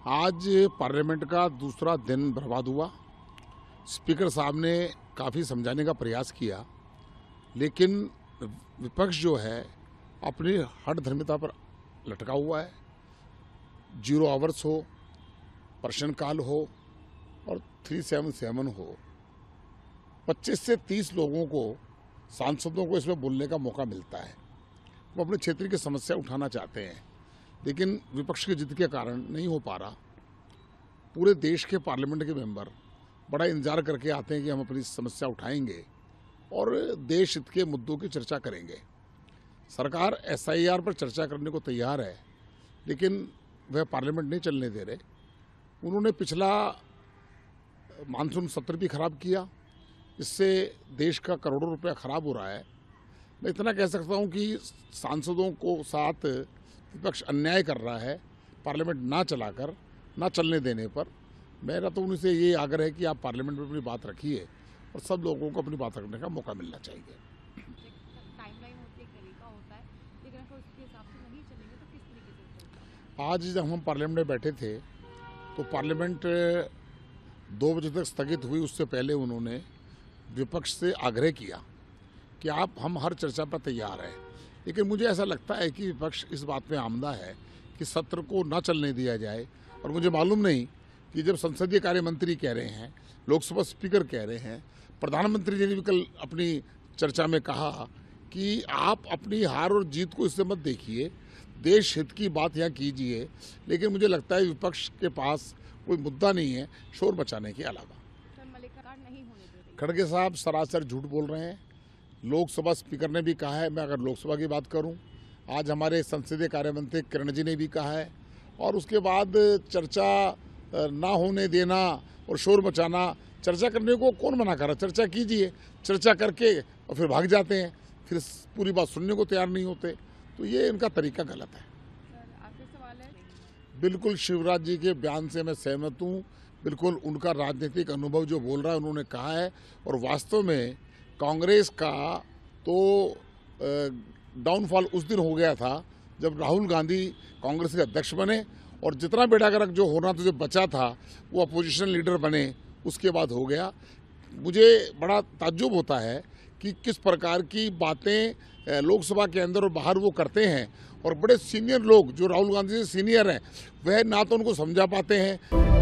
आज पार्लियामेंट का दूसरा दिन बर्बाद हुआ। स्पीकर साहब ने काफ़ी समझाने का प्रयास किया, लेकिन विपक्ष जो है अपनी हठधर्मिता पर लटका हुआ है। 0 आवर्स हो, प्रश्नकाल हो और 377 हो, 25 से 30 लोगों को, सांसदों को इसमें बोलने का मौका मिलता है। वो अपने क्षेत्र की समस्या उठाना चाहते हैं, लेकिन विपक्ष की जिद के कारण नहीं हो पा रहा। पूरे देश के पार्लियामेंट के मेंबर बड़ा इंतजार करके आते हैं कि हम अपनी समस्या उठाएंगे और देश हित के मुद्दों की चर्चा करेंगे। सरकार SIR पर चर्चा करने को तैयार है, लेकिन वह पार्लियामेंट नहीं चलने दे रहे। उन्होंने पिछला मानसून सत्र भी खराब किया, इससे देश का करोड़ों रुपया खराब हो रहा है। मैं इतना कह सकता हूं कि सांसदों को साथ विपक्ष अन्याय कर रहा है, पार्लियामेंट ना चलने देने पर। मेरा तो उनसे ये आग्रह है कि आप पार्लियामेंट में अपनी बात रखिए और सब लोगों को अपनी बात रखने का मौका मिलना चाहिए। टाइमलाइन होती है, एक तरीका होता है, लेकिन अगर उसके हिसाब से नहीं चलेंगे तो किस तरीके से चलेगा? आज जब हम पार्लियामेंट में बैठे थे तो पार्लियामेंट 2 बजे तक स्थगित हुई। उससे पहले उन्होंने विपक्ष से आग्रह किया कि हम हर चर्चा पर तैयार हैं, लेकिन मुझे ऐसा लगता है कि विपक्ष इस बात में आमदा है कि सत्र को न चलने दिया जाए। और मुझे मालूम नहीं कि जब संसदीय कार्य मंत्री कह रहे हैं, लोकसभा स्पीकर कह रहे हैं, प्रधानमंत्री जी ने भी कल अपनी चर्चा में कहा कि आप अपनी हार और जीत को इससे मत देखिए, देश हित की बात यहाँ कीजिए। लेकिन मुझे लगता है विपक्ष के पास कोई मुद्दा नहीं है शोर मचाने के अलावा। नहीं होने दे रही। खड़गे साहब सरासर झूठ बोल रहे हैं। लोकसभा स्पीकर ने भी कहा है, मैं अगर लोकसभा की बात करूं, आज हमारे संसदीय कार्य मंत्री किरण जी ने भी कहा है, और उसके बाद चर्चा ना होने देना और शोर मचाना। चर्चा करने को कौन मना कर रहा? चर्चा कीजिए, चर्चा करके और फिर भाग जाते हैं, फिर पूरी बात सुनने को तैयार नहीं होते। तो ये इनका तरीका गलत है। आखिरी सवाल है, बिल्कुल शिवराज जी के बयान से मैं सहमत हूँ। बिल्कुल उनका राजनीतिक अनुभव जो बोल रहा है उन्होंने कहा है, और वास्तव में कांग्रेस का तो डाउनफॉल उस दिन हो गया था जब राहुल गांधी कांग्रेस के अध्यक्ष बने, और जितना बेड़ागर्क जो होना था, जो बचा था, वो अपोजिशन लीडर बने, उसके बाद हो गया। मुझे बड़ा ताज्जुब होता है कि किस प्रकार की बातें लोकसभा के अंदर और बाहर वो करते हैं, और बड़े सीनियर लोग जो राहुल गांधी से सीनियर हैं वह ना तो उनको समझा पाते हैं।